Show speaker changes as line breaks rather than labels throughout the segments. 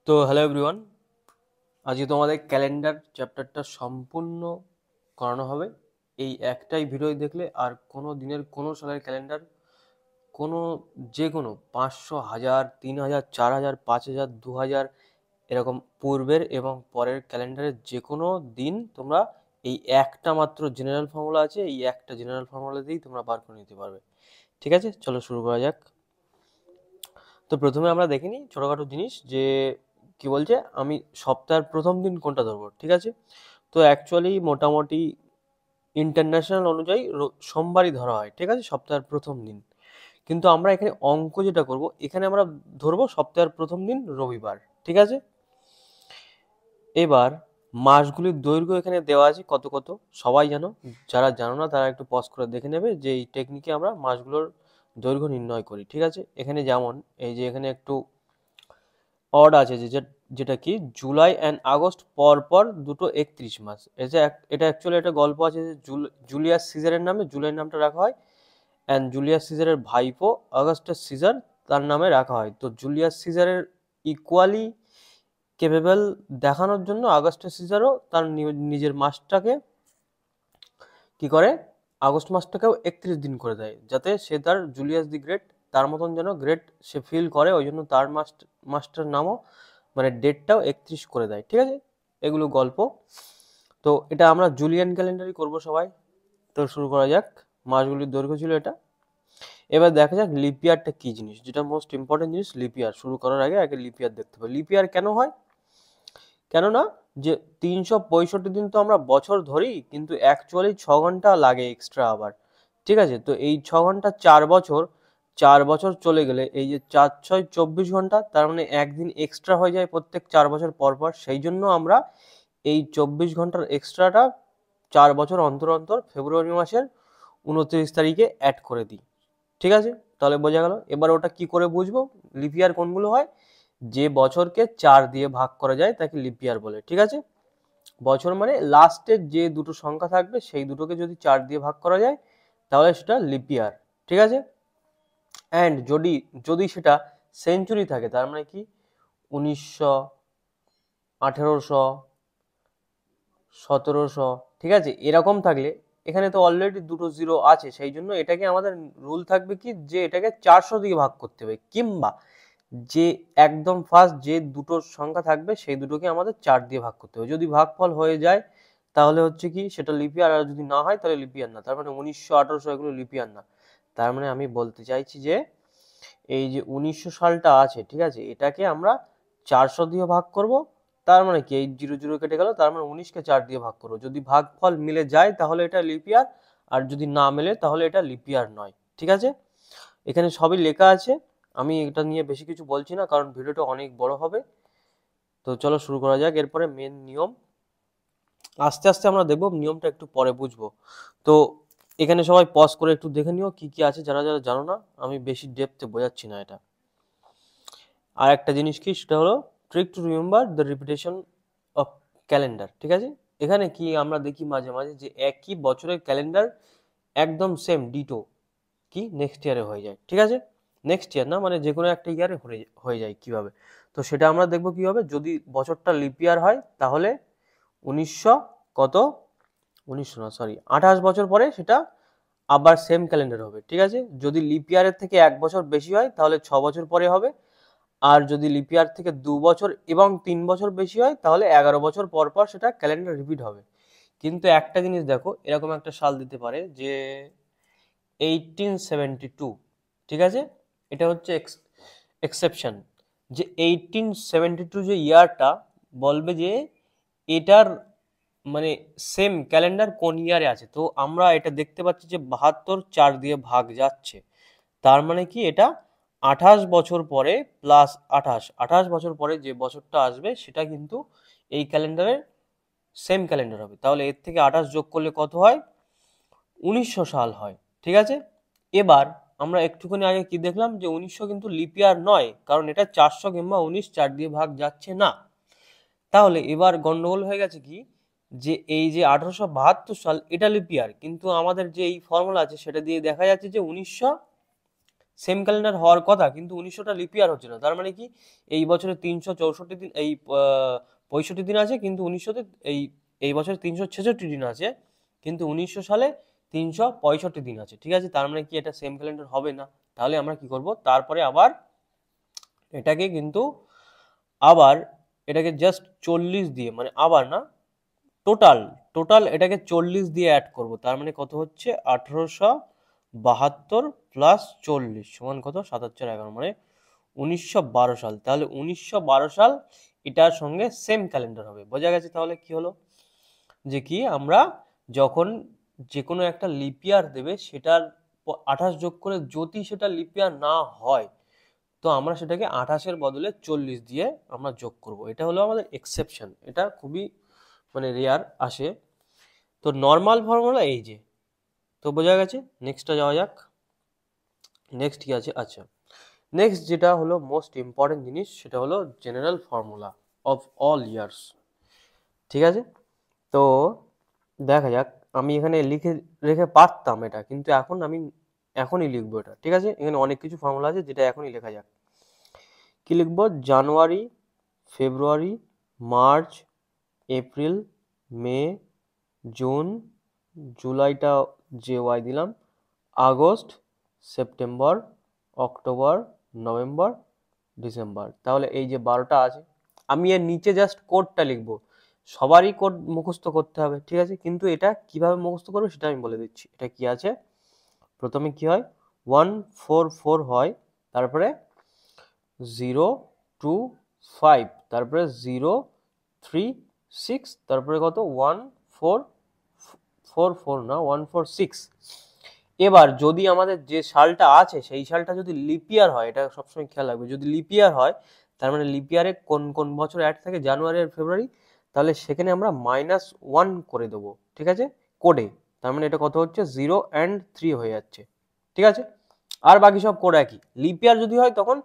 তো hello everyone, আজকে তোমাদের ক্যালেন্ডার চ্যাপ্টারটা সম্পূর্ণ করানো হবে। এই একটাই ভিডিও দেখলে আর কোনো দিনের কোনো সালের ক্যালেন্ডার, কোনো যে কোনো 500, 1000, 3000, 4000, 5000, 2000 এরকম পূর্বের এবং পরের ক্যালেন্ডারের যে কোনো দিন তোমরা এই একটা মাত্র জেনারেল ফর্মুলা আছে, এই একটা জেনারেল ফর্মুলা দিয়েই তোমরা বার করে নিতে পারবে। ঠিক আছে, চলো শুরু করা যাক। তো প্রথমে আমরা দেখে নিই ছোটোখাটো জিনিস যে কি বলছে, আমি সপ্তাহের প্রথম দিন কোনটা ধরবো। ঠিক আছে, তো অ্যাকচুয়ালি মোটামুটি ইন্টারন্যাশনাল অনুযায়ী সোমবারই ধরা হয়। ঠিক আছে, সপ্তাহের প্রথম দিন। কিন্তু আমরা এখানে অঙ্ক যেটা করব, এখানে আমরা ধরবো সপ্তাহের প্রথম দিন রবিবার। ঠিক আছে, এবার মাসগুলির দৈর্ঘ্য এখানে দেওয়া আছে কত কত, সবাই জানো। যারা জানো না তারা একটু পজ করে দেখে নেবে যে এই টেকনিকে আমরা মাসগুলোর দৈর্ঘ্য নির্ণয় করি। ঠিক আছে, এখানে যেমন এই যে এখানে একটু অড আছে যেটা কি জুলাই অ্যান্ড আগস্ট পর পর দুটো 31 মাস। এটা অ্যাকচুয়ালি একটা গল্প আছে যে জুলিয়াস সিজারের নামে জুলাই নামটা রাখা হয়, অ্যান্ড জুলিয়াস সিজারের ভাইপো অগাস্টাস সিজার তার নামে রাখা হয়। তো জুলিয়াস সিজারের ইকুয়ালি কেপেবল দেখানোর জন্য আগস্টাস সিজারও তার নিজের মাসটাকে কি করে, আগস্ট মাসটাকেও 31 দিন করে দেয়, যাতে সে তার জুলিয়াস দি গ্রেট তার মতন যেন গ্রেট সে ফিল করে। ওই জন্য তার মাসটার নামও মানে ডেটটাও 31 করে দেয়। ঠিক আছে, এগুলো গল্প। তো এটা আমরা জুলিয়ান ক্যালেন্ডারই করব সবাই। তো শুরু করা যাক। মাসগুলির দৈর্ঘ্য ছিল এটা। এবার দেখা যাক লিপ ইয়ারটা কি জিনিস, যেটা মোস্ট ইম্পর্টেন্ট জিনিস। লিপ ইয়ার শুরু করার আগে আগে লিপ ইয়ার দেখতে হবে। লিপ ইয়ার কেন হয়? কেননা যে 365 দিন তো আমরা বছর ধরি, কিন্তু অ্যাকচুয়ালি 6 ঘন্টা লাগে এক্সট্রা আবার। ঠিক আছে, তো এই 6 ঘন্টা 4 বছর, 4 বছর চলে গেলে এই যে 4 6 24 ঘন্টা, তার মানে একদিন এক্সট্রা হয়ে যায় প্রত্যেক 4 বছর পর পর। সেই জন্য আমরা এই 24 ঘন্টার এক্সট্রাটা 4 বছর অন্তর অন্তর ফেব্রুয়ারি মাসের 29 তারিখে অ্যাড করে দিই। ঠিক আছে, তাহলে বোঝা গেল। এবার ওটা কি করে বুঝবো লিপ ইয়ার কোনগুলো হয়? যে বছরকে 4 দিয়ে ভাগ করা যায় তাকে লিপ ইয়ার বলে। ঠিক আছে, বছর মানে লাস্টের যে দুটো সংখ্যা থাকবে সেই দুটোকে যদি 4 দিয়ে ভাগ করা যায় তাহলে সেটা লিপ ইয়ার। ঠিক আছে, অ্যান্ড যদি যদি সেটা সেঞ্চুরি থাকে, তার মানে কি 1900, 1800, 1700, ঠিক আছে, এরকম থাকলে এখানে তো অলরেডি দুটো জিরো আছে, সেই জন্য এটাকে আমাদের রুল থাকবে কি যে এটাকে 400 দিয়ে ভাগ করতে হবে, কিংবা যে একদম ফার্স্ট যে দুটো সংখ্যা থাকবে সেই দুটোকে আমাদের 4 দিয়ে ভাগ করতে হবে। যদি ভাগফল হয়ে যায় তাহলে হচ্ছে কি সেটা লিপিয়ার, আর যদি না হয় তাহলে লিপিয়ার না। তার মানে 1900, 1800 এগুলো লিপিয়ার না। তার মানে আমি বলতে চাইছি যে এই যে 1900 সালটা আছে, ঠিক আছে, এটাকে আমরা 400 দিয়ে ভাগ করব। তার মানে কি এই 00 কেটে গেল, তার মানে 19কে 4 দিয়ে ভাগ করবো। যদি ভাগফল মিলে যায় তাহলে এটা লিপিয়ার, আর যদি না মেলে তাহলে এটা লিপিয়ার নয়। ঠিক আছে, এখানে সবই লেখা আছে। আমি এটা নিয়ে বেশি কিছু বলছি না কারণ ভিডিওটা অনেক বড় হবে। তো চলো শুরু করা যাক। এরপরে মেন নিয়ম আস্তে আস্তে আমরা দেখবো, নিয়মটা একটু পরে বুঝবো। তো এখানে সবাই পজ করে একটু দেখে নিও কি কি আছে, যারা যারা জানো না। আমি বেশি ডেপথে বোঝাচ্ছি না এটা। আর একটা জিনিস কি, সেটা হলো trick to remember the repetition of calendar. ঠিক আছে, এখানে কি আমরা দেখি মাঝে মাঝে যে একই বছরের ক্যালেন্ডার একদম সেম ডিটো কি নেক্সট ইয়ারে হয়ে যায়। ঠিক আছে, নেক্সট ইয়ার না মানে যে কোনো একটা ইয়ারে হয়ে যায় কিভাবে। তো সেটা আমরা দেখবো কিভাবে। যদি বছরটা লিপ ইয়ার হয় তাহলে 1900 কত, 1900 না সরি 28 বছর পরে সেটা আবার সেম ক্যালেন্ডার হবে। ঠিক আছে, যদি লিপ ইয়ারের থেকে 1 বছর বেশি হয় তাহলে 6 বছর পরে হবে। আর যদি লিপ ইয়ার থেকে 2 বছর এবং 3 বছর বেশি হয় তাহলে 11 বছর পর পর সেটা ক্যালেন্ডার রিপিট হবে। কিন্তু একটা জিনিস দেখো, এরকম একটা সাল দিতে পারে যে 1872। ঠিক আছে, এটা হচ্ছে এক্সেপশন, যে 1872 যে ইয়ারটা বলবে যে এটার মানে সেম ক্যালেন্ডার কোন ইয়ারে আছে। তো আমরা এটা দেখতে পাচ্ছি যে 72 4 দিয়ে ভাগ যাচ্ছে, তার মানে কি এটা 28 বছর পরে প্লাস 28 বছর পরে যে বছরটা আসবে সেটা কিন্তু এই ক্যালেন্ডারের সেম ক্যালেন্ডার হবে। তাহলে এর থেকে 28 যোগ করলে কত হয়, 1900 সাল হয়। ঠিক আছে, এবার আমরা একটুখানি আগে কি দেখলাম যে 1900 কিন্তু লিপ ইয়ার নয়, কারণ এটা 400 কিংবা 19 4 দিয়ে ভাগ যাচ্ছে না। তাহলে এবার গন্ডগোল হয়ে গেছে কি, যে এই যে 1872 সাল এটা লিপ ইয়ার, কিন্তু আমাদের যে এই ফর্মুলা আছে সেটা দিয়ে দেখা যাচ্ছে যে 1900 সেম ক্যালেন্ডার হওয়ার কথা, কিন্তু 1900টা লিপ ইয়ার হচ্ছে না। তার মানে কি এই বছরে 364 দিন, এই 65 দিন আছে, কিন্তু 1900তে এই এই বছরে 366 দিন আছে, কিন্তু 1900 সালে 365 দিন আছে। ঠিক আছে, তার মানে কি এটা সেম ক্যালেন্ডার হবে না। তাহলে আমরা কি করব, তারপরে আবার এটাকে কিন্তু আবার এটাকে জাস্ট 40 দিয়ে, মানে আবার না, টোটাল টোটাল এটাকে 40 দিয়ে অ্যাড করব। তার মানে কত হচ্ছে, 1872 প্লাস 40 সমান কত, 7 4 11, মানে 1912 সাল। তাহলে 1912 সাল এটার সঙ্গে সেম ক্যালেন্ডার হবে। বোঝা গেছে তাহলে কি হলো, যে কি আমরা যখন যে কোনো একটা লিপ ইয়ার দেবে, সেটার 28 যোগ করে যদি সেটা লিপ ইয়ার না হয়, তো আমরা সেটাকে 28-এর বদলে 40 দিয়ে আমরা যোগ করব। এটা হলো আমাদের এক্সেপশন, এটা খুবই মানে রেয়ার আসে। তো নর্মাল ফর্মুলা এই যে, তো বোঝা গেছে। নেক্সটটা যাওয়া যাক। নেক্সট কি আছে, আচ্ছা নেক্সট যেটা হলো মোস্ট ইম্পর্টেন্ট জিনিস, সেটা হলো general formula of all years. ঠিক আছে, তো দেখা যাক। আমি এখানে লিখে রেখে পারতাম এটা, কিন্তু এখন আমি এখনই লিখবো এটা। ঠিক আছে, এখানে অনেক কিছু ফর্মুলা আছে যেটা এখনই লেখা যাক। কি লিখবো, জানুয়ারি, ফেব্রুয়ারি, মার্চ, এপ্রিল, মে, জুন, জুলাইটা যে ওয়াই দিলাম, August, September, October, November, December. তাহলে এই যে 12টা আছে, আমি এর নিচে জাস্ট কোডটা লিখবো। সবারই কোড মুখস্থ করতে হবে, ঠিক আছে, কিন্তু এটা কিভাবে মুখস্থ করবে সেটা আমি বলে দিচ্ছি। এটা কি আছে, প্রথমে কি হয়, 144 হয়, তারপরে 025, তারপরে 036, তারপরে কত 1444 না 146। এবার যদি আমাদের যে সালটা আছে সেই সালটা যদি লিপ ইয়ার হয়, এটা সবসময় খেয়াল রাখবে, যদি লিপ ইয়ার হয় তার মানে লিপ ইয়ারে কোন কোন বছর অ্যাড থাকে, জানুয়ারি আর ফেব্রুয়ারি, তাহলে সেখানে আমরা -1 করে দেবো। ঠিক আছে, কোডে। তার মানে এটা কত হচ্ছে, 0 and 3 হয়ে যাচ্ছে। ঠিক আছে, আর বাকি সব কোড একই। লিপ ইয়ার যদি হয় তখন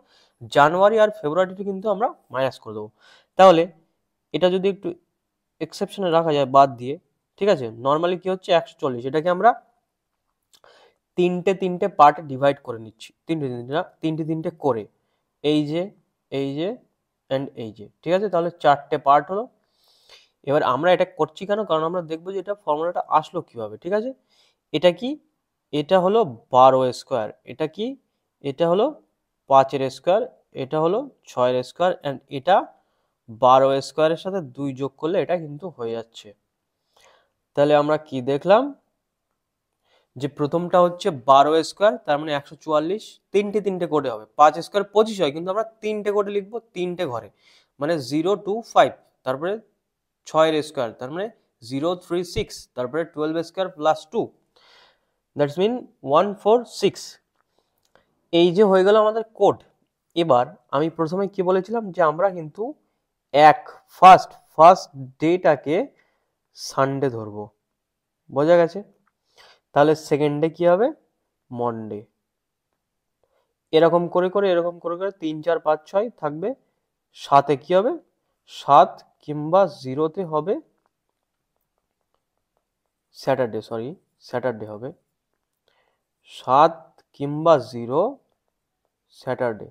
জানুয়ারি আর ফেব্রুয়ারিটা কিন্তু আমরা মাইনাস করে দেবো। তাহলে এটা যদি একটু এক্সেপশনে রাখা যায় বাদ দিয়ে, ঠিক আছে, নর্মালি কি হচ্ছে 140, এটাকে আমরা তিনটে তিনটে পার্টে ডিভাইড করে নিচ্ছি, তিনটে তিনটে করে, এই যে, এই যে, অ্যান্ড এই যে। ঠিক আছে, তাহলে 4টে পার্ট হলো। এবার আমরা এটা করছি কেন, কারণ আমরা দেখবো যে এটা ফর্মুলাটা আসলো কিভাবে। ঠিক আছে, এটা কি, এটা হলো 12 স্কোয়ার, এটা কি, এটা হলো 5-এর স্কোয়ার, এটা হলো 6-এর স্কোয়ার, অ্যান্ড এটা 12 স্কোয়ারের সাথে 2 যোগ করলে এটা কিন্তু হয়ে যাচ্ছে। তাহলে আমরা কি দেখলাম, যে প্রথমটা হচ্ছে 12 স্কোয়ার, তার মানে 144, তিনটে তিনটে কোডে হবে। 5 স্কোয়ার 25 হয়, কিন্তু আমরা তিনটে কোডে লিখবো, তিনটে ঘরে, মানে 025, তারপরে 6-এর স্কোয়ার, তার মানে 036, তারপরে 12 স্কোয়ার প্লাস 2, দ্যাটস মিন 146। এই যে হয়ে গেল আমাদের কোড। এবার আমি প্রথমে কি বলেছিলাম, যে আমরা কিন্তু ফার্স্ট ডেটাকে সানডে ধরবো। বোঝা গেছে, তাহলে সেকেন্ডে কি হবে, মন্ডে। এরকম করে করে 3 4 5 6 থাকবে। 7-এ কি হবে, 7 কিংবা 0-তে হবে স্যাটারডে, স্যাটারডে হবে, 7 কিংবা 0 স্যাটারডে।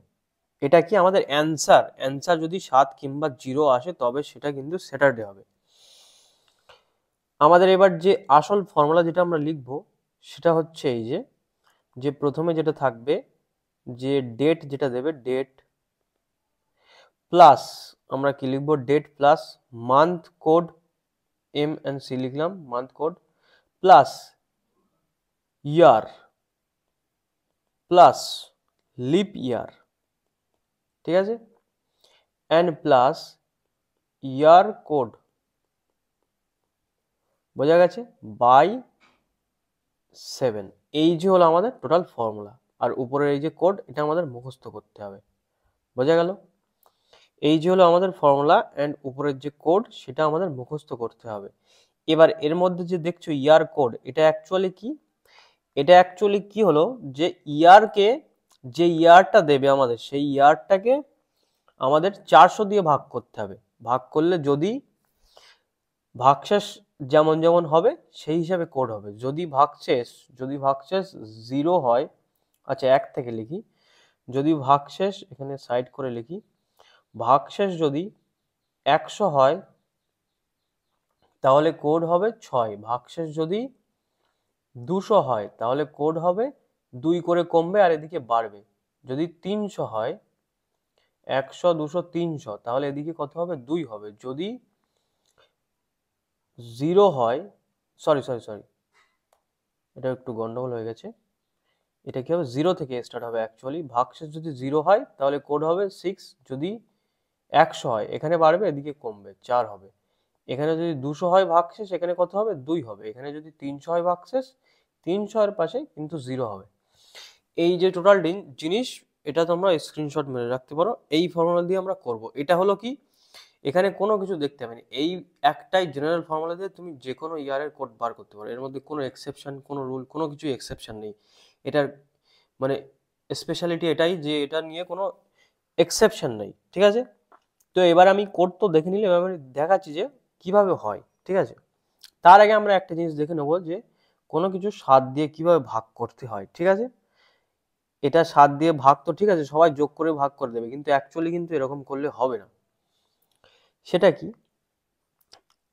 এটা কি আমাদের অ্যান্সার যদি 7 কিংবা 0 আসে তবে সেটা কিন্তু স্যাটারডে হবে। আমাদের এবার যে আসল ফর্মুলা যেটা আমরা লিখবো সেটা হচ্ছে এই যে প্রথমে যেটা থাকবে, যে ডেট যেটা দেবে, ডেট প্লাস, আমরা কি লিখবো, date plus month code, MNC লিখলাম, month code plus year plus leap year. ঠিক আছে, অ্যান্ড প্লাস ইয়ার কোড। বোঝা গেছে, বাই 7। এই যে হলো আমাদের টোটাল ফর্মুলা, আর উপরের এই যে কোড, এটা আমাদের মুখস্থ করতে হবে। বোঝা গেল, এই যে হলো আমাদের ফর্মুলা, অ্যান্ড উপরের যে কোড সেটা আমাদের মুখস্থ করতে হবে। এবার এর মধ্যে যে দেখছো ইয়ার কোড, এটা অ্যাকচুয়ালি কি, এটা অ্যাকচুয়ালি কি হলো, যে ইয়ারকে, যে ইয়ারটা দেবে আমাদের, সেই ইয়ারটাকে আমাদের 400 দিয়ে ভাগ করতে হবে। ভাগ করলে যদি ভাগশেষ যেমন যেমন হবে সেই হিসাবে কোড হবে। যদি ভাগশেষ 0 হয় আচ্ছা 1 থেকে লিখি, যদি ভাগশেষ এখানে সাইড করে লিখি, ভাগশেষ যদি 100 হয় তাহলে কোড হবে 6, ভাগশেষ যদি 200 হয় তাহলে কোড হবে 2 করে কমবে আর এদিকে বাড়বে। যদি 300 হয়, 100 200 300, তাহলে এদিকে কত হবে 2 হবে। যদি 0 হয়, সরি সরি সরি, এটা একটু গন্ডগোল হয়ে গেছে, এটা কি হবে 0 থেকে স্টার্ট হবে অ্যাকচুয়ালি। ভাগশেষ যদি 0 হয় তাহলে কোড হবে 6, যদি 100 হয় এখানে বাড়বে এদিকে কমবে 4 হবে। এখানে যদি 200 হয় ভাগশেষ এখানে কত হবে 2 হবে। এখানে যদি 300 হয় ভাগশেষ, 300 এর পাশে কিন্তু 0 হবে। এই যে টোটাল জিনিস, এটা তোমরা স্ক্রিনশট মেরে রাখতে পারো। এই ফর্মুলা দিয়ে আমরা করব। এটা হলো কি, এখানে কোনো কিছু দেখতে হবে না, এই একটাই জেনারেল ফর্মুলা দিয়ে তুমি যে কোনো ইয়ারের কোড বার করতে পারো। এর মধ্যে কোনো এক্সেপশন, কোনো রুল, কোনো কিছু এক্সেপশন নেই। এটার মানে স্পেশালিটি এটাই যে এটা নিয়ে কোনো এক্সেপশন নেই, ঠিক আছে। তো এবার আমি কোড তো দেখে নিলে, এবার আমি দেখাচ্ছি যে কিভাবে হয়, ঠিক আছে। তার আগে আমরা একটা জিনিস দেখে নেবো যে কোনো কিছু 7 দিয়ে কিভাবে ভাগ করতে হয়, ঠিক আছে। এটা 7 দিয়ে ভাগ তো ঠিক আছে, সবাই যোগ করে ভাগ করে দেবে, কিন্তু অ্যাকচুয়ালি কিন্তু এরকম করলে হবে না। সেটা কি,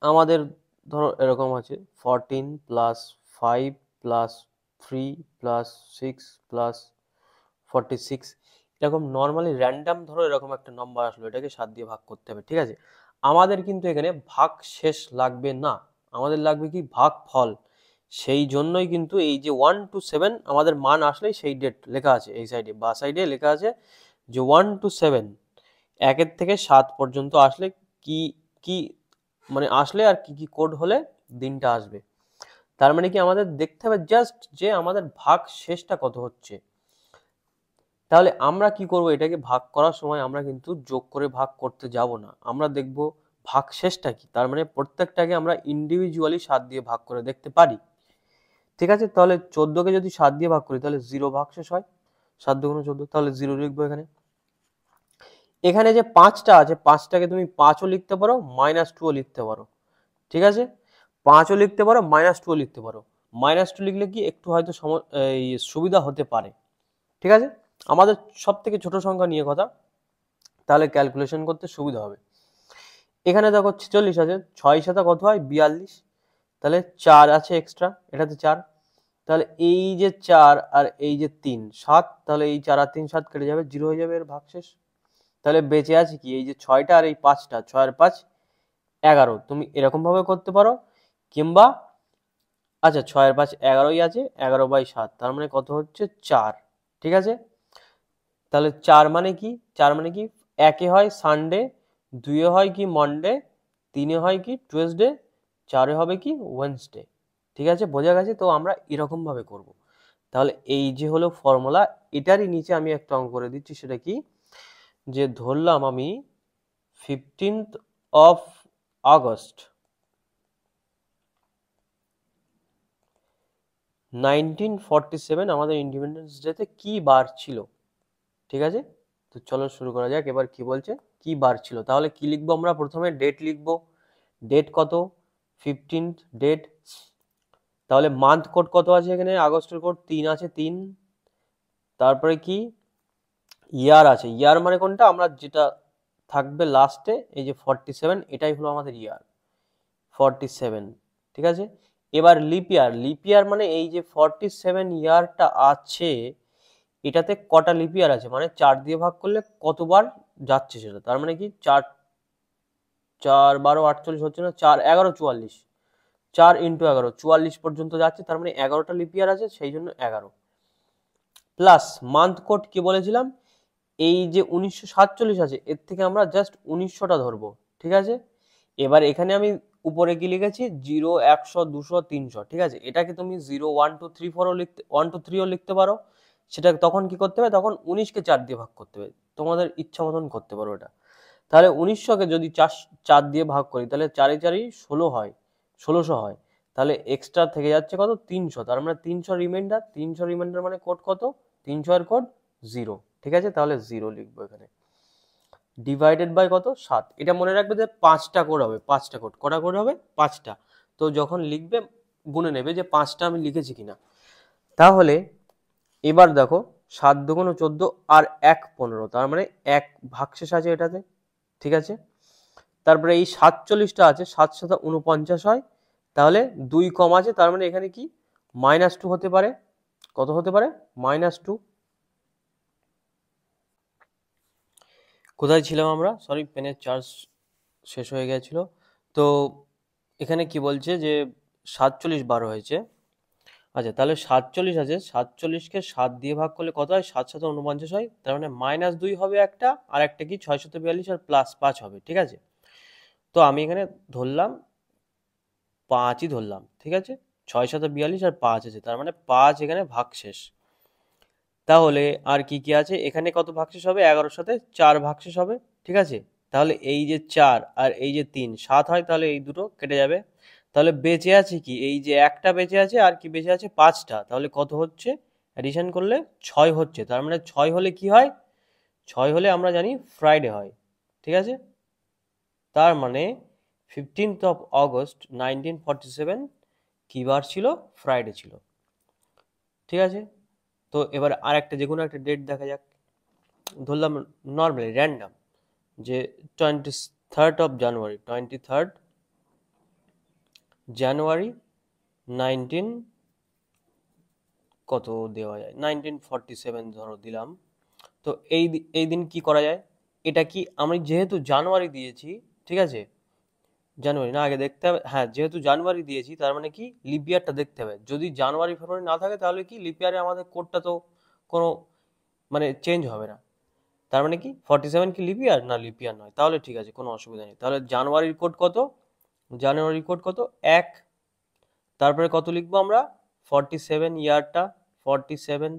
আমাদের ধরো এরকম আছে 14 প্লাস 5 প্লাস 3 প্লাস 6 প্লাস 46, এরকম নর্মালি র্যান্ডাম ধরো এরকম একটা নাম্বার আসলো, এটাকে 7 দিয়ে ভাগ করতে হবে, ঠিক আছে। আমাদের কিন্তু এখানে ভাগ শেষ লাগবে না, আমাদের লাগবে কি ভাগ ফল। সেই জন্যই কিন্তু এই যে 1 to 7 আমাদের মান আসলেই সেই ডেট লেখা আছে এই সাইডে, বা সাইডে লেখা আছে যে 1 to 7, 1 থেকে 7 পর্যন্ত আসলে কি কি মানে আসলে আর কি কি কোড হলে দিনটা আসবে। তার মানে কি আমাদের দেখতে হবে জাস্ট যে আমাদের ভাগ শেষটা কত হচ্ছে। তাহলে আমরা কি করব, এটাকে ভাগ করার সময় আমরা কিন্তু যোগ করে ভাগ করতে যাব না, আমরা দেখব ভাগ শেষটা কি। তার মানে প্রত্যেকটাকে আমরা ইন্ডিভিজুয়ালি 7 দিয়ে ভাগ করে দেখতে পারি, ঠিক আছে। তাহলে 14কে যদি 7 দিয়ে ভাগ করি তাহলে 0 ভাগশেষ হয়, 7 দুগুণ 14, তাহলে 0 লিখবো এখানে। এখানে যে 5টা আছে, 5টাকে তুমি 5ও লিখতে পারো, -2ও লিখতে পারো, ঠিক আছে। 5ও লিখতে পারো, -2ও লিখতে পারো। -2 লিখলে কি একটু হয়তো এই সুবিধা হতে পারে, ঠিক আছে। আমাদের সব থেকে ছোট সংখ্যা নিয়ে কথা, তাহলে ক্যালকুলেশন করতে সুবিধা হবে। এখানে দেখো 46 আছে, 6 সাথে কত হয় 42, তাহলে 4 আছে এক্সট্রা, এটাতে 4, তাহলে এই যে 4 আর এই যে 3 7, তাহলে এই 4 আর 3 7 কেটে যাবে, 0 হয়ে যাবে এর ভাগশেষ। তাহলে বেঁচে আছে কি এই যে 6টা আর এই 5টা, 6 আর 5 11। তুমি এরকম ভাবে করতে পারো, কিংবা আচ্ছা 6 আর 5 11ই আছে, 11/7, তার মানে কত হচ্ছে 4, ঠিক আছে। তাহলে 4 মানে কি, 4 মানে কি, 1-এ হয় সানডে, 2-এ হয় কি মন্ডে, 3-এ হয় কি টুয়েসডে, 4-এ হবে কি ওয়েডনেসডে, ঠিক আছে। বোঝা গেছে? তো আমরা এরকম ভাবে করব। তাহলে এই যে হলো ফর্মুলা, এটারই নিচে আমি একটা অঙ্ক করে দিচ্ছি। সেটা কি, যে ধরলাম আমি 15th of August 1947 আমাদের ইন্ডিপেন্ডেন্স ডেতে কি বার ছিল, ঠিক আছে। তো চলো শুরু করা যাক। এবার কি বলছে, কি বার ছিল। তাহলে কি লিখবো আমরা, প্রথমে ডেট লিখবো। ডেট কত, 15th ডেট। তাহলে মান্থ কোড কত আছে এখানে, আগস্টের কোড 3 আছে, 3। তারপরে কি, ইয়ার আছে। ইয়ার মানে কোনটা, আমরা যেটা থাকবে লাস্টে, এই যে 47, এটাই হলো আমাদের ইয়ার 47, ঠিক আছে। এবার লিপ ইয়ার, লিপ ইয়ার মানে এই যে 47 ইয়ারটা আছে, এটাতে কটা লিপ ইয়ার আছে, মানে 4 দিয়ে ভাগ করলে কতবার যাচ্ছে সেটা। তার মানে কি 4 4 12 48 হচ্ছে না, 4 11 44, 4 ইন্টু 11 44 পর্যন্ত যাচ্ছে, তার মানে 11টা লিপ ইয়ার আছে, সেই জন্য 11। প্লাস মান্থ কোড কি বলেছিলাম, এই যে 1947 আছে, এর থেকে আমরা জাস্ট 1900টা ধরবো, ঠিক আছে। এবার এখানে আমি উপরে কি লিখেছি, 0 100 200 300, ঠিক আছে। এটাকে তুমি 0 1 2 3 4ও লিখতে, 1 2 3ও লিখতে পারো। সেটা তখন কি করতে হবে, তখন 19কে 4 দিয়ে ভাগ করতে হবে, তোমাদের ইচ্ছা মতন করতে পারো এটা। তাহলে 1900কে যদি 4 দিয়ে ভাগ করি, তাহলে 4 এ 4ই 16 হয়, 1600 হয়। তাহলে এক্সট্রা থেকে যাচ্ছে কত, 300। তার মানে 300 রিমাইন্ডার, 300 রিমাইন্ডার মানে কোড কত, 300 এর কোড 0, ঠিক আছে। তাহলে 0 লিখবো এখানে। ডিভাইডেড বাই কত, 7। এটা মনে রাখবে যে 5টা কোড হবে, 5টা কোড, কটা কোড হবে 5টা। তো যখন লিখবে গুনে নেবে যে 5টা আমি লিখেছি কিনা। তাহলে এবার দেখো 7 দুগুণ 14 আর 1 15, তার মানে 1 ভাগশেষ আছে এটাতে, ঠিক আছে। তারপরে এই 47টা আছে, 7 7 49 হয়, তাহলে 2 কম আছে, তার মানে এখানে কি -2 হতে পারে। কত হতে পারে? -2। কোথায় ছিলাম আমরা? সরি, পেনের চার্জ শেষ হয়ে গেছিল। তো এখানে কি বলছে যে 47 বার হয়েছে। আচ্ছা, তাহলে 47 আছে, 47কে 7 দিয়ে ভাগ করলে কত হয়? 7 7 49 হয়, তার মানে -2 হবে একটা, আর একটা কি 642 আর +5 হবে, ঠিক আছে। তো আমি এখানে ধরলাম 5ই ধরলাম, ঠিক আছে। 6 7 42 আর 5 আছে, তার মানে 5 এখানে ভাগশেষ। তাহলে আর কি কি আছে এখানে? কত ভাগশেষ হবে? 11-র সাথে 4 ভাগশেষ হবে, ঠিক আছে। তাহলে এই যে 4 আর এই যে 3 7 হয়, তাহলে এই দুটো কেটে যাবে। তাহলে বেঁচে আছে কি? এই যে একটা বেঁচে আছে, আর কি বেঁচে আছে? 5টা। তাহলে কত হচ্ছে? অ্যাডিশন করলে 6 হচ্ছে। তার মানে 6 হলে কি হয়? 6 হলে আমরা জানি ফ্রাইডে হয়, ঠিক আছে। তার মানে 15th of August 1947 কি বার ছিল? ফ্রাইডে ছিল, ঠিক আছে। তো এবার আর একটা যে কোনো একটা ডেট দেখা যাক। ধরলাম নর্মালি র্যান্ডাম যে 23rd জানুয়ারি 19 কত দেওয়া যায়? 1947 ধরো দিলাম। তো এই দিন কি করা যায়? এটা কি আমি যেহেতু জানুয়ারি দিয়েছি, ঠিক আছে, জানুয়ারি না আগে দেখতে হবে, হ্যাঁ, যেহেতু জানুয়ারি দিয়েছি তার মানে কি লিপ ইয়ারটা দেখতে হবে। যদি জানুয়ারি ফেব্রুয়ারি না থাকে তাহলে কি লিপ ইয়ারে আমাদের কোডটা তো কোনো মানে চেঞ্জ হবে না। তার মানে কি 47 কি লিপ ইয়ার? না, লিপ ইয়ার নয়, তাহলে ঠিক আছে, কোনো অসুবিধা নেই। তাহলে জানুয়ারির কোড কত? জানুয়ারির কোড কত? 1। তারপরে কত লিখবো আমরা? 47 ইয়ারটা, 47।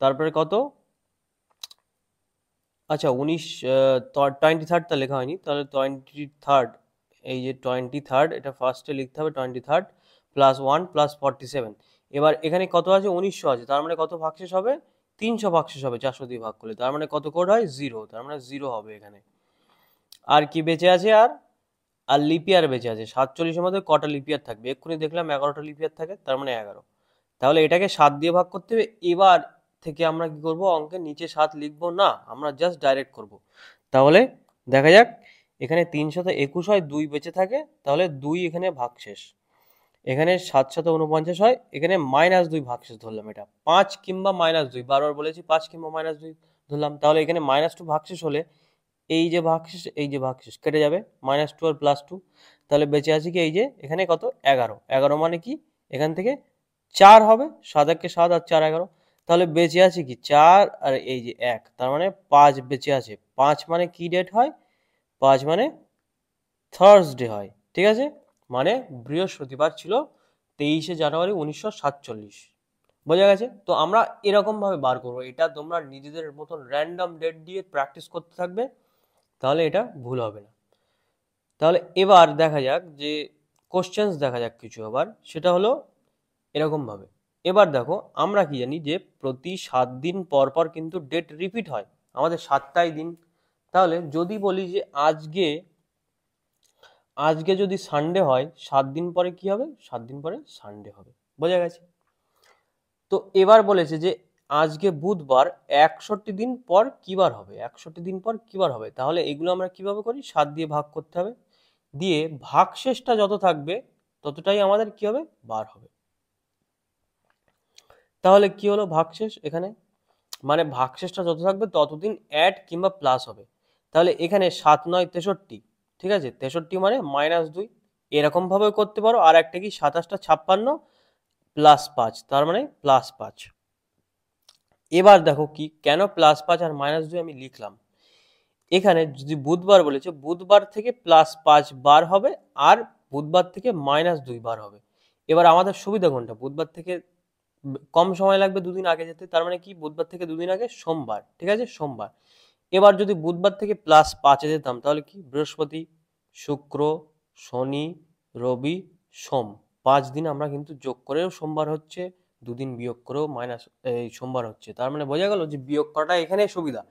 তারপরে কত? আচ্ছা 23টা লেখা হয়নি, তাহলে 23rd, এই যে 23rd, এটা ফার্স্টে লিখতে হবে 23rd +1 +47। এবার এখানে কত আছে? 1900 আছে, তার মানে কত ভাগশেষ হবে? 300 ভাগশেষ হবে 400 দিয়ে ভাগ করলে, তার মানে কত কোড হয়? 0, তার মানে 0 হবে এখানে। আর কি বেঁচে আছে? আর লিপ ইয়ার বেঁচে আছে। 47-এর মধ্যে কটা লিপ ইয়ার থাকবে? এক্ষুনি দেখলাম 11টা লিপ ইয়ার থাকে, তার মানে 11। তাহলে এটাকে 7 দিয়ে ভাগ করতে হবে। এবার থেকে আমরা কি করব? অঙ্কের নিচে 7 লিখবো না, আমরা জাস্ট ডাইরেক্ট করব। তাহলে দেখা যাক, এখানে 321 হয়, 2 বেঁচে থাকে, তাহলে 2 এখানে ভাগশেষ। এখানে 7 7 49 হয়, এখানে -2 ভাগশেষ ধরলাম। এটা 5 কিংবা -2, বারবার বলেছি 5 কিংবা -2 ধরলাম। তাহলে এখানে -2 ভাগশেষ হলে এই যে ভাগশেষ, এই যে ভাগশেষ কেটে যাবে, -2 আর +2। তাহলে বেঁচে আছে কি? এই যে এখানে কত? 11। 11 মানে কি? এখান থেকে 4 হবে, 7 একে 7 আর 4 11। তাহলে বেঁচে আছে কি? 4 আর এই যে 1, তার মানে 5 বেঁচে আছে। 5 মানে কি ডেট হয়? 5 মানে থার্সডে হয়, ঠিক আছে। মানে বৃহস্পতিবার ছিল 23শে জানুয়ারি 1947। বোঝা গেছে? তো আমরা এরকম ভাবে বার করবো। এটা তোমরা নিজেদের মতন র্যান্ডম ডেট দিয়ে প্র্যাকটিস করতে থাকবে, তাহলে এটা ভুল হবে না। তাহলে এবার দেখা যাক যে কোশ্চেন্স দেখা যাক কিছু। আবার সেটা হলো এরকম ভাবে। এবার দেখো, আমরা কি জানি যে প্রতি 7 দিন পর পর কিন্তু ডেট রিপিট হয়, আমাদের 7টাই দিন। তাহলে যদি বলি যে আজকে আজকে যদি সানডে হয়, 7 দিন পরে কি হবে? 7 দিন পরে সানডে হবে। বোঝা গেছে? তো এবার বলেছে যে আজকে বুধবার, 61 দিন পর কি বার হবে? 61 দিন পর কি বার হবে? তাহলে এগুলো আমরা কিভাবে করি? 7 দিয়ে ভাগ করতে হবে, দিয়ে ভাগশেষটা যত থাকবে ততটাই আমাদের কি হবে? বার হবে। তাহলে কি হলো ভাগশেষ এখানে? মানে ভাগশেষটা যত থাকবে ততদিন অ্যাড কিংবা প্লাস হবে। তাহলে এখানে 7 9 63, ঠিক আছে, 63 মানে -2। এরকম ভাবেও করতে পারো। আর একটা কি 27টা 56 +5, তার মানে +5। এবার দেখো কি কেন +5 আর -2 আমি লিখলাম। এখানে যদি বুধবার বলেছে, বুধবার থেকে +5 বার হবে, আর বুধবার থেকে -2 বার হবে। এবার আমাদের সুবিধা কোনটা? বুধবার থেকে কম সময় লাগবে দুদিন আগে যেতে, তার মানে কি বুধবার থেকে দুদিন আগে সোমবার, ঠিক আছে, সোমবার। এবার যদি বুধবার থেকে +5-এ যেতাম, তাহলে কি বৃহস্পতি, শুক্র, শনি, রবি, সোম, 5 দিন আমরা কিন্তু যোগ করেও সোমবার হচ্ছে, দুদিন বিয়োগ করেও এই সোমবার হচ্ছে। তার মানে বোঝা গেল যে বিয়োগ করাটা এখানে সুবিধা,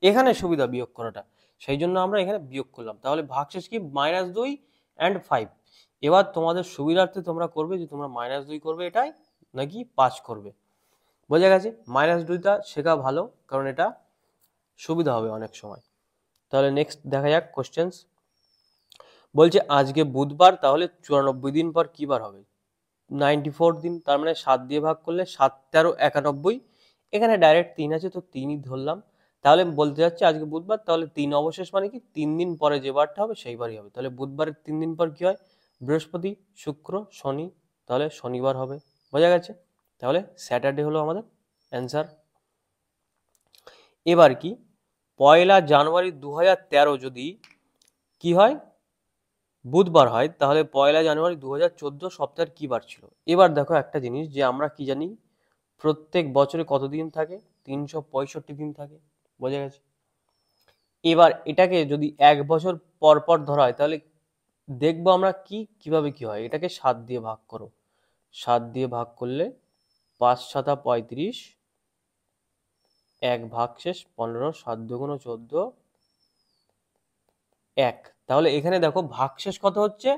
এখানে সুবিধা বিয়োগ করাটা, সেই জন্য আমরা এখানে বিয়োগ করলাম। তাহলে ভাগশেষ কি? -2 and 5। এবার তোমাদের সুবিধার্থে তোমরা করবে যে তোমরা -2 করবে এটাই, নাকি 5 করবে। বোঝা গেছে? -2টা শেখা ভালো, কারণ এটা সুবিধা হবে অনেক সময়। তাহলে নেক্সট দেখা যাক কোশ্চেন্স। বলছে আজকে বুধবার, তাহলে 94 দিন পর কি বার হবে? 94 দিন, তার মানে 7 দিয়ে ভাগ করলে 7 13 91। এখানে ডাইরেক্ট 3 আছে, তো 3ই ধরলাম। তাহলে বলতে যাচ্ছে আজকে বুধবার, তাহলে 3 অবশেষ মানে কি 3 দিন পরে যে বারটা হবে সেই বারই হবে। তাহলে বুধবারের 3 দিন পর কি হয়? বৃহস্পতি, শুক্র, শনি, তাহলে শনিবার হবে। বোঝা গেছে? তাহলে স্যাটারডে হলো আমাদের অ্যান্সার। এবার কি, 1 জানুয়ারি 2013 যদি কি হয়? বুধবার হয়, তাহলে 1 জানুয়ারি 2014 সপ্তাহের কি বার ছিল? এবার দেখো একটা জিনিস, যে আমরা কি জানি প্রত্যেক বছরে কত দিন থাকে? 365 দিন থাকে। বোঝা গেছে? এবার এটাকে যদি 1 বছর পর পর ধরা হয়, তাহলে দেখবো আমরা কিভাবে কি হয়। এটাকে 7 দিয়ে ভাগ করো। 7 দিয়ে ভাগ করলে 5 7 35, 1 ভাগশেষ 15, 7 2 14, 1। তাহলে এখানে দেখো ভাগশেষ কত হচ্ছে?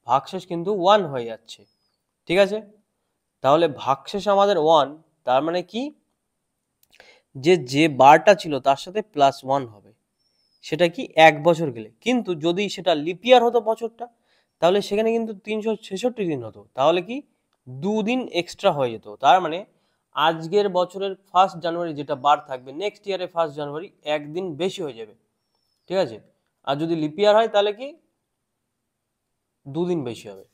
ভাগশেষ কিন্তু 1 হয়ে যাচ্ছে। ঠিক আছে? তাহলে ভাগশেষ আমাদের 1, তার মানে কি, যে বারটা ছিল তার সাথে +1 হবে। সেটা কি 1 বছর গেলে। কিন্তু যদি সেটা লিপ ইয়ার হতো বছরটা, তাহলে সেখানে কিন্তু 366 দিন হতো। তাহলে কি 2 দিন এক্সট্রা হয়ে যেত। তার মানে আজকের বছরের 1 জানুয়ারি যেটা বার থাকবে, নেক্সট ইয়ারে 1 জানুয়ারি 1 দিন বেশি হয়ে যাবে। ঠিক আছে? আর যদি লিপ ইয়ার হয় তাহলে কি 2 দিন বেশি হবে।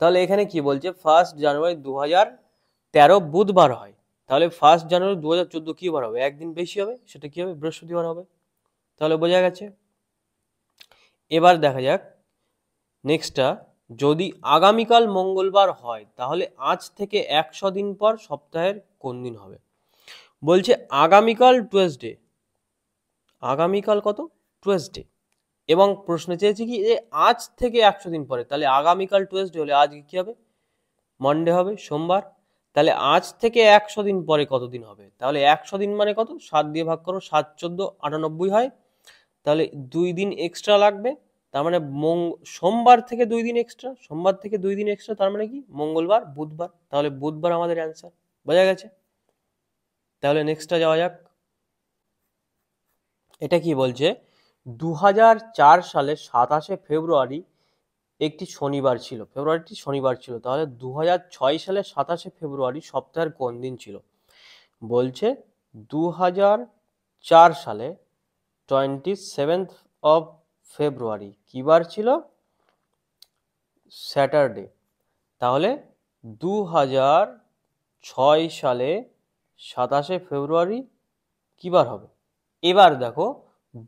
তাহলে এখানে কি বলছে? 1 জানুয়ারি 2013 বুধবার হয়, তাহলে 1 জানুয়ারি 2014 কি বার হবে? 1 দিন বেশি হবে। সেটা কি হবে? বৃহস্পতিবার হবে। তাহলে বোঝা গেছে? এবার দেখা যাক নেক্সটটা। যদি আগামীকাল মঙ্গলবার হয়, তাহলে আজ থেকে 100 দিন পর সপ্তাহের কোন দিন হবে? বলছে আগামীকাল টুয়েসডে। আগামীকাল কত? টুয়েসডে। এবং প্রশ্ন চেয়েছে কি, যে আজ থেকে 100 দিন পরে, তাহলে আগামীকাল টুয়েসডে হলে আজকে কি হবে? মন্ডে হবে, সোমবার। তাহলে আজ থেকে 100 দিন পরে কত দিন হবে? তাহলে 100 দিন মানে কত? 7 দিয়ে ভাগ করো, 7 14 98 হয়। তাহলে 2 দিন এক্সট্রা লাগবে। তার মানে সোমবার থেকে 2 দিন এক্সট্রা, সোমবার থেকে 2 দিন এক্সট্রা, তার মানে কি মঙ্গলবার, বুধবার। তাহলে বুধবার আমাদের অ্যান্সার। বোঝা গেছে? তাহলে নেক্সটটা যাওয়া যাক। এটা কি বলছে? 2004 সালে 27শে ফেব্রুয়ারি একটি শনিবার ছিল। ফেব্রুয়ারিটি শনিবার ছিল। তাহলে 2006 সালে 27শে ফেব্রুয়ারি সপ্তাহের কোন দিন ছিল? বলছে 2004 সালে 27th অফ ফেব্রুয়ারি কি বার ছিল? স্যাটারডে। তাহলে 2006 সালে 27শে ফেব্রুয়ারি কি বার হবে? এবার দেখো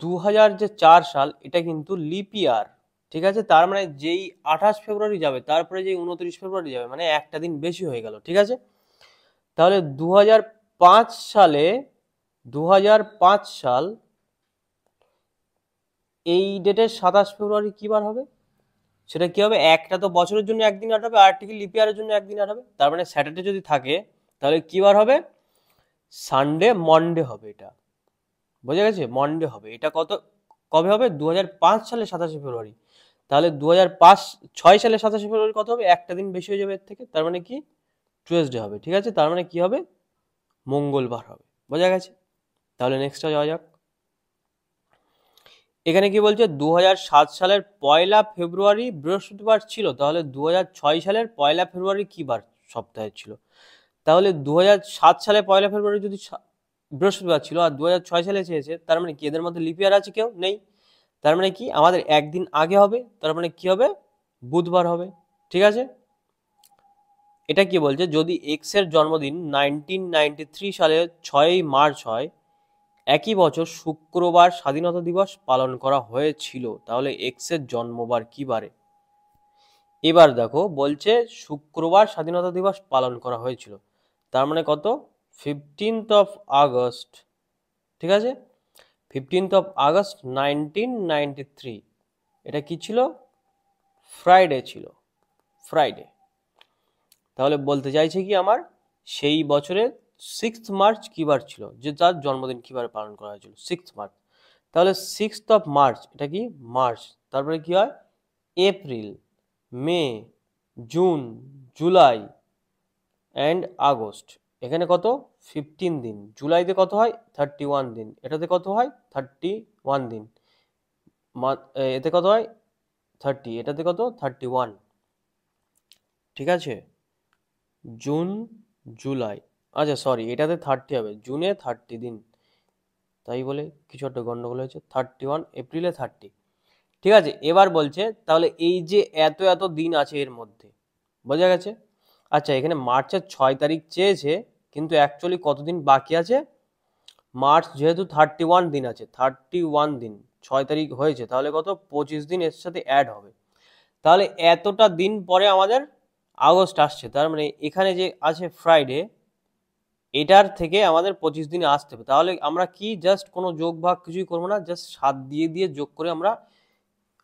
2004 সাল, এটা কিন্তু লিপ ইয়ার। ঠিক আছে? তার মানে যেই 28 ফেব্রুয়ারি যাবে, তারপরে যেই 29 ফেব্রুয়ারি যাবে, মানে একটা দিন বেশি হয়ে গেল। ঠিক আছে? তাহলে 2005 সালে 2005 সাল এই ডেটের 27 ফেব্রুয়ারি কি বার হবে? সেটা কি হবে? একটা তো বছরের জন্য একদিন আট হবে, আর একটা কি লিপ ইয়ারের জন্য একদিন আট হবে। তার মানে স্যাটারডে যদি থাকে, তাহলে কি বার হবে? সানডে, মন্ডে হবে এটা। বোঝা গেছে? মন্ডে হবে এটা। কবে হবে? 2005 সালে 27শে ফেব্রুয়ারি। তাহলে 2006 সালে 27শে ফেব্রুয়ারি কত হবে? একটা দিন বেশি হয়ে যাবে এর থেকে। তার মানে কি টুয়েসডে হবে। ঠিক আছে? তার মানে কি হবে? মঙ্গলবার হবে। বোঝা গেছে? তাহলে নেক্সটটা যাওয়া যাক। এখানে কি বলছে? 2007 সালের 1 ফেব্রুয়ারি বৃহস্পতিবার ছিল। তাহলে 2006 সালের 1 ফেব্রুয়ারি কি বার সপ্তাহে ছিল? তাহলে 2007 সালে 1 ফেব্রুয়ারি যদি বৃহস্পতিবার ছিল, আর 2006 সালে চেয়েছে, তার মানে কি এদের মধ্যে লিপ ইয়ার আছে? কেউ নেই। তার মানে কি আমাদের একদিন আগে হবে। তার মানে কি হবে? বুধবার হবে। ঠিক আছে? এটা কি বলছে? যদি এক্স এর জন্মদিন 1993 সালের 6ই মার্চ হয়, একই বছর শুক্রবার স্বাধীনতা দিবস পালন করা হয়েছিল, তাহলে এক্স এর জন্মবার কি বারে? এবার দেখো বলছে শুক্রবার স্বাধীনতা দিবস পালন করা হয়েছিল, তার মানে কত? 15th of August. ঠিক আছে? 15th of August 1993। এটা কি ছিল? ফ্রাইডে ছিল। ফ্রাইডে। তাহলে বলতে চাইছে কি আমার, সেই বছরে 6th মার্চ কি বার ছিল, যে তার জন্মদিন কিভাবে পালন করা হয়েছিল? 6th March. তাহলে 6th অফ মার্চ, এটা কি মার্চ। তারপরে কি হয়? April, May, June, July and August. এখানে কত 15 দিন, জুলাইতে কত হয় 31 দিন, এটাতে কত হয় 31 দিন, এতে কত হয় 30, এটাতে কত 31, ঠিক আছে। জুন, জুলাই, আচ্ছা সরি এটাতে 30 হবে, জুনে 30 দিন, তাই বলে কিছু একটা গন্ডগোল হয়েছে, 31, এপ্রিলে 30, ঠিক আছে। এবার বলছে তাহলে এই যে এত এত দিন আছে এর মধ্যে, বোঝা গেছে। আচ্ছা এখানে মার্চের 6 তারিখ চেয়েছে, কিন্তু অ্যাকচুয়ালি কতদিন বাকি আছে, মার্চ যেহেতু 31 দিন আছে, 31 দিন, 6 তারিখ হয়েছে, তাহলে কত 25 দিন এর সাথে অ্যাড হবে, তাহলে এতটা দিন পরে আমাদের আগস্ট আসছে, তার মানে এখানে যে আছে ফ্রাইডে, এটার থেকে আমাদের 25 দিনে আসতে হবে। তাহলে আমরা কি জাস্ট কোনো যোগ ভাগ কিছুই করবো না, জাস্ট 7 দিয়ে দিয়ে যোগ করে আমরা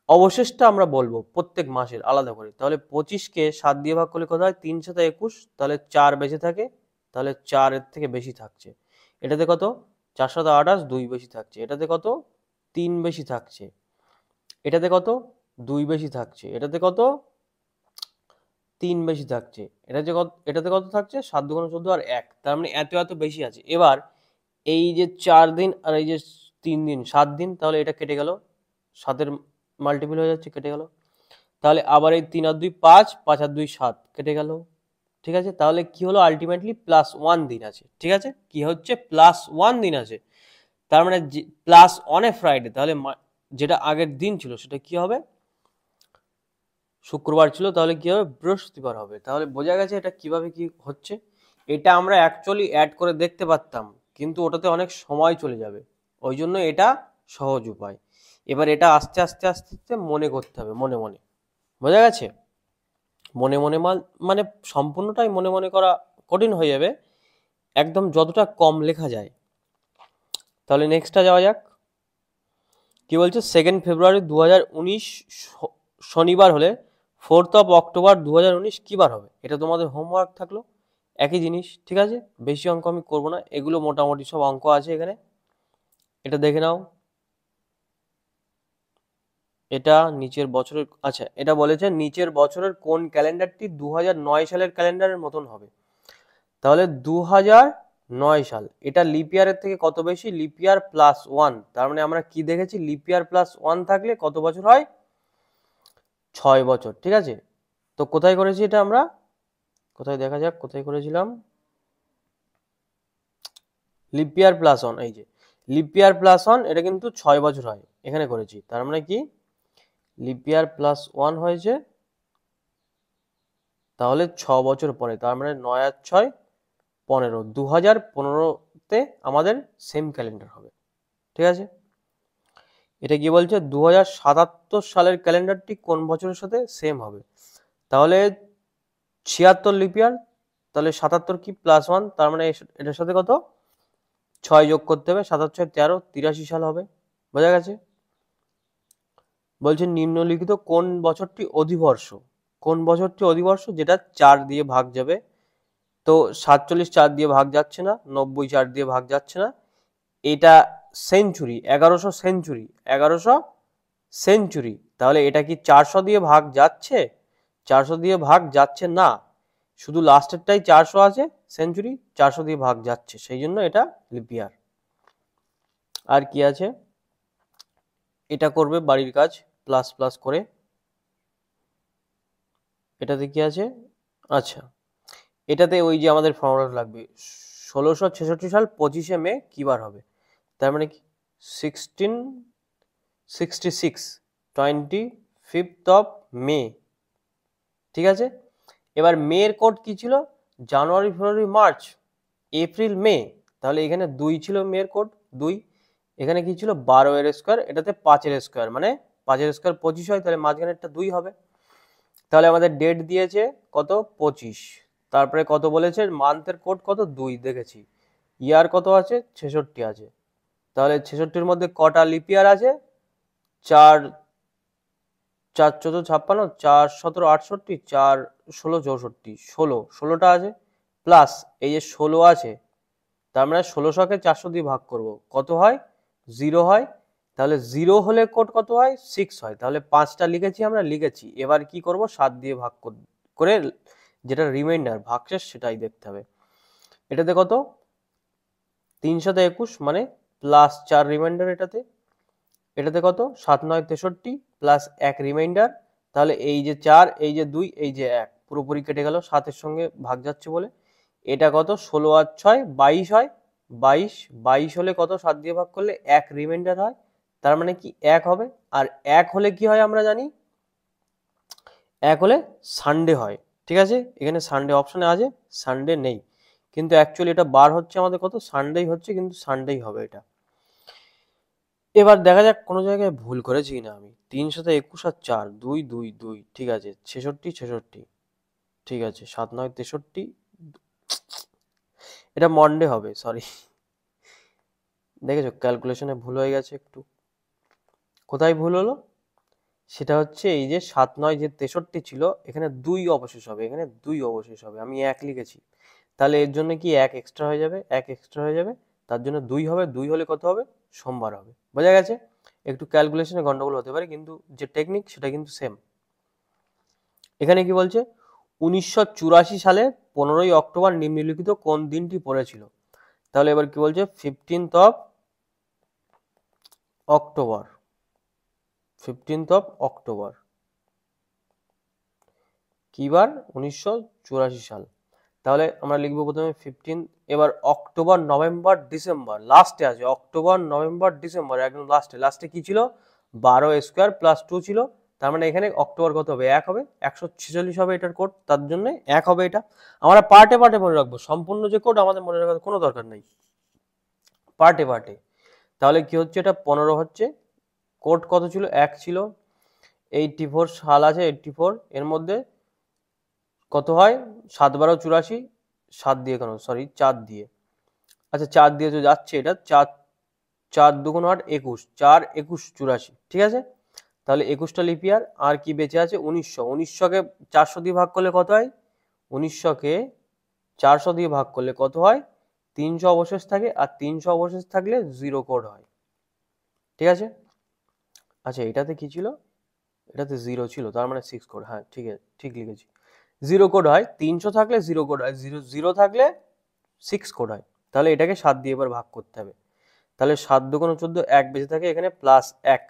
অবশেষটা আমরা বলবো প্রত্যেক মাসের আলাদা করে। তাহলে 25কে 7 দিয়ে ভাগ করলে কত হয়, 3 7 21, তাহলে 4 বেঁচে থাকে, তাহলে 4 এর থেকে বেশি থাকছে, এটাতে কত 4 7 28, 2 বেশি থাকছে, এটাতে কত 3 বেশি থাকছে, এটাতে কত 2 বেশি থাকছে, এটাতে কত 3 বেশি থাকছে, এটাতে কত থাকছে 7 2 14 আর 1, তার মানে এত এত বেশি আছে। এবার এই যে 4 দিন আর এই যে 3 দিন 7 দিন, তাহলে এটা কেটে গেল, 7-এর মাল্টিপল হয়ে যাচ্ছে, কেটে গেল, তাহলে আবার এই 3 আর 2 5, 5 আর 2 7, কেটে গেল, ঠিক আছে। তাহলে কি হলো, আলটিমেটলি +1 দিন আছে, ঠিক আছে, কি হচ্ছে +1 দিন আছে, তার মানে +1 এ ফ্রাইডে, তাহলে যেটা আগের দিন ছিল সেটা কি হবে, শুক্রবার ছিল, তাহলে কি হবে বৃহস্পতিবার হবে। তাহলে বোঝা গেছে এটা কিভাবে কি হচ্ছে। এটা আমরা অ্যাকচুয়ালি অ্যাড করে দেখতে পারতাম, কিন্তু ওটাতে অনেক সময় চলে যাবে, ওই জন্য এটা সহজ উপায়। এবার এটা আস্তে আস্তে আস্তে আস্তে মনে করতে হবে, মনে মনে, বোঝা গেছে। মনে মনে মানে সম্পূর্ণটাই মনে মনে করা কঠিন হয়ে যাবে, একদম যতটা কম লেখা যায়। তাহলে নেক্সটটা যাওয়া যাক। কি বলছে, 2 ফেব্রুয়ারি 2019 শনিবার হলে 4 অক্টোবর 2019 কি বার হবে, এটা তোমাদের হোমওয়ার্ক থাকলো, একই জিনিস, ঠিক আছে। বেশি অঙ্ক আমি করবো না, এগুলো মোটামুটি সব অঙ্ক আছে এখানে, এটা দেখে নাও। এটা নিচের বছরের, আচ্ছা এটা বলেছে নিচের বছরের কোন ক্যালেন্ডারটি 2009 সালের ক্যালেন্ডারের মতন হবে, তাহলে 2009 সাল, এটা লিপ ইয়ারের থেকে কত বেশি, লিপ ইয়ার +1, তার মানে আমরা কি দেখেছি, লিপ ইয়ার +1 থাকলে কত বছর হয়, 6 বছর, ঠিক আছে। তো কোথায় করেছি এটা আমরা, কোথায় দেখা যাক কোথায় করেছিলাম, লিপ ইয়ার +1, এই যে লিপ ইয়ার +1, এটা কিন্তু 6 বছর হয়, এখানে করেছি, তার মানে কি লিপ ইয়ার +1 হয়েছে, তাহলে 6 বছর পরে, তার মানে 9 আর 6 15, 2015-তে আমাদের সেম ক্যালেন্ডার হবে, ঠিক আছে। এটা কি বলছে, 2077 সালের ক্যালেন্ডারটি কোন বছরের সাথে সেম হবে, তাহলে 76 লিপ ইয়ার, তাহলে 77 কি +1, তার মানে এটার সাথে কত 6 যোগ করতে হবে, 7 6 13, 83 সাল হবে, বোঝা গেছে। বলছে নিম্নলিখিত কোন বছরটি অধিবর্ষ, কোন বছরটি অধিবর্ষ, যেটা 4 দিয়ে ভাগ যাবে, তো 47 4 দিয়ে ভাগ যাচ্ছে না, 90 4 দিয়ে ভাগ যাচ্ছে না, এটা সেঞ্চুরি, 1100 সেঞ্চুরি, 1100 সেঞ্চুরি, তাহলে এটা কি 400 দিয়ে ভাগ যাচ্ছে, 400 দিয়ে ভাগ যাচ্ছে না, শুধু লাস্টেরটাই 400 আছে, সেঞ্চুরি 400 দিয়ে ভাগ যাচ্ছে, সেই জন্য এটা লিপ ইয়ার। আর কি আছে, এটা করবে বাড়ির কাজ প্লাস প্লাস করে, এটাতে কি আছে, আচ্ছা এটাতে ওই যে আমাদের ফর্মুলা লাগবে, 1666 সাল 25শে মে কি বার হবে, তার মানে কি 1666, 25 মে, ঠিক আছে। এবার মের কোড কি ছিল, জানুয়ারি ফেব্রুয়ারি মার্চ এপ্রিল মে, তাহলে এখানে 2 ছিল মের কোড 2, এখানে কি ছিল 12 এর স্কোয়ার, এটাতে 5 এর স্কোয়ার, মানে 5 এর স্কোয়ার 25 হয়, তাহলে মাঝখানেরটা 2 হবে। তাহলে আমাদের ডেট দিয়েছে কত 25, তারপরে কত বলেছে মান্থের কোড কত 2 দেখেছি, ইয়ার কত আছে 66 আছে, তাহলে 66-র মধ্যে কটা লিপ ইয়ার আছে, 4 4 14 56, 4 17 68, 4 16 64, 16টা আছে, প্লাস এই যে 16 আছে, তার মানে 1600-কে 400 দিয়ে ভাগ করব, কত হয় 0 হয়, তাহলে 0 হলে কোড কত হয় 6 হয়, তাহলে 5টা লিখেছি আমরা, লিখেছি, এবার কি করব 7 দিয়ে ভাগ করে যেটা রিমাইন্ডার ভাগশেষ সেটাই দেখতে হবে। এটাতে কত 321 মানে প্লাস 4 রিমাইন্ডার এটাতে কত 7 9 63 প্লাস 1 রিমাইন্ডার, তাহলে এই যে 4 এই যে 2 এই যে 1 পুরোপুরি কেটে গেল 7 এর সঙ্গে ভাগ যাচ্ছে বলে। এটা কত 16 আর 6 22 হয়, 22 হলে কত 7 দিয়ে ভাগ করলে 1 রিমাইন্ডার হয়, তার মানে কি 1 হবে। আর 1 হলে কি হয় আমরা জানি, 1 হলে সানডে হয়, ঠিক আছে। এখানে সানডে অপশনে আছে, সানডে নেই, কিন্তু অ্যাকচুয়ালি এটা বার হচ্ছে আমাদের কত সানডেই হচ্ছে, কিন্তু সানডেই হবে এটা। এবার দেখা যাক কোনো জায়গায় ভুল করেছি কিনা আমি। 321 আর 4 2 2 2 ঠিক আছে, 66 66 ঠিক আছে, 7 9 63, এটা মন্ডে হবে, সরি। দেখেছো ক্যালকুলেশনে ভুল হয়ে গেছে একটু। কোথায় ভুল হলো, সেটা হচ্ছে এই যে 7 9 যে 63 ছিল, এখানে 2 অবশেষ হবে, এখানে 2 অবশেষ হবে, আমি 1 লিখেছি, তাহলে এর জন্য কি 1 এক্সট্রা হয়ে যাবে, 1 এক্সট্রা হয়ে যাবে, তার জন্য 2 হবে, 2 হলে কত হবে সোমবার হবে। বোঝা গেছে, একটু ক্যালকুলেশনে গন্ডগোল হতে পারে, কিন্তু যে টেকনিক সেটা কিন্তু সেম। এখানে কি বলছে 1984 সালে 15ই অক্টোবর নিম্নলিখিত কোন দিনটি পড়েছিল, তাহলে এবার কি বলছে 15th of October, 15th of October কি বার 1984 সাল, তাহলে আমরা লিখবো প্রথমে 15। এবার অক্টোবর নভেম্বর ডিসেম্বর লাস্টে আছে, অক্টোবর নভেম্বর ডিসেম্বর একদম লাস্টে কি ছিল 12 স্কোয়ার প্লাস 2 ছিল, তার মানে এখানে অক্টোবর কত হবে 1 হবে, 146 হবে এটার কোড, তার জন্য 1 হবে। এটা আমরা পার্টে পার্টে মনে রাখবো, সম্পূর্ণ যে কোড আমাদের মনে রাখার কোনো দরকার নেই, পার্টে পার্টে। তাহলে কি হচ্ছে এটা 15 হচ্ছে, কোড কত ছিল 1 ছিল, 84 সাল আছে 84, এর মধ্যে কত হয় 7 12 84, 7 দিয়ে কেন সরি 4 দিয়ে, আচ্ছা 4 দিয়ে তো যাচ্ছে, এটা 4 4 2 8 21, 4 21 84, ঠিক আছে। তাহলে 21টা লিপিয়ার, আর কি বেঁচে আছে 1900, 1900কে 400 দিয়ে ভাগ করলে কত হয়, 1900কে 400 দিয়ে ভাগ করলে কত হয় 300 অবশেষ থাকে, আর 300 অবশেষ থাকলে 0 কোড হয়, ঠিক আছে। আচ্ছা এটাতে কি ছিল, এটাতে 0 ছিল, তার মানে 6 কোড, হ্যাঁ ঠিক আছে ঠিক লিখেছি, 0 কোড হয়, 300 থাকলে 0 কোড হয়, 0 থাকলে 6 কোড হয়। তাহলে এটাকে 7 দিয়ে এবার ভাগ করতে হবে, তাহলে 7 2 14, 1 বেঁচে থাকে এখানে প্লাস 1,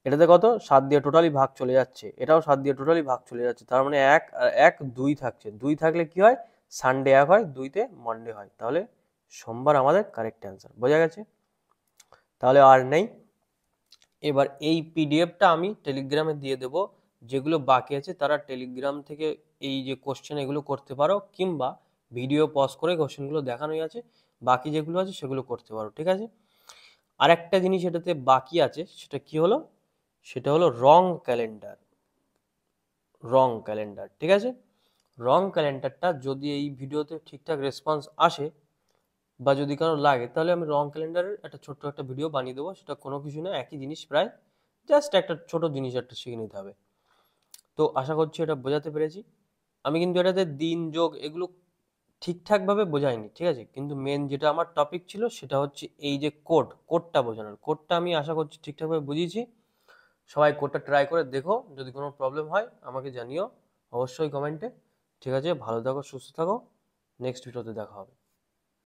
এটাতে কত 7 দিয়ে টোটালি ভাগ চলে যাচ্ছে, এটাও 7 দিয়ে টোটালি ভাগ চলে যাচ্ছে, তার মানে 1 আর 1 2 থাকছে, 2 থাকলে কি হয় সানডে 1 হয়, 2তে মন্ডে হয়, তাহলে সোমবার আমাদের কারেক্ট অ্যান্সার। বোঝা গেছে, তাহলে আর নেই। এবার এই পিডিএফটা আমি টেলিগ্রামে দিয়ে দেব, যেগুলো বাকি আছে তারা টেলিগ্রাম থেকে এই যে কোশ্চেন এগুলো করতে পারো, কিংবা ভিডিও পজ করে কোশ্চেনগুলো দেখানোই আছে, বাকি যেগুলো আছে সেগুলো করতে পারো, ঠিক আছে। আর একটা জিনিস এটাতে বাকি আছে, সেটা কি হলো, সেটা হলো রং ক্যালেন্ডার, রং ক্যালেন্ডার, ঠিক আছে। রং ক্যালেন্ডারটা যদি এই ভিডিওতে ঠিকঠাক রেসপন্স আসে বা যদি কারো লাগে, তাহলে আমি রং ক্যালেন্ডারের একটা ছোট্ট একটা ভিডিও বানিয়ে দেবো, সেটা কোনো কিছু না, একই জিনিস প্রায়, জাস্ট একটা ছোট জিনিস একটা শিখে নিতে হবে। তো আশা করছি এটা বোঝাতে পেরেছি। আমি কিন্তু এটাতে দিন যোগ এগুলো ঠিকঠাকভাবে বোঝাইনি, ঠিক আছে, কিন্তু মেন যেটা আমার টপিক ছিল সেটা হচ্ছে এই যে কোডটা বোঝানোর, কোডটা আমি আশা করছি ঠিকঠাকভাবে বুঝিয়েছি। সবাই কোডটা ট্রাই করে দেখো, যদি কোনো প্রবলেম হয় আমাকে জানিও অবশ্যই কমেন্টে, ঠিক আছে। ভালো থাকো, সুস্থ থাকো, নেক্সট ভিডিওতে দেখা হবে।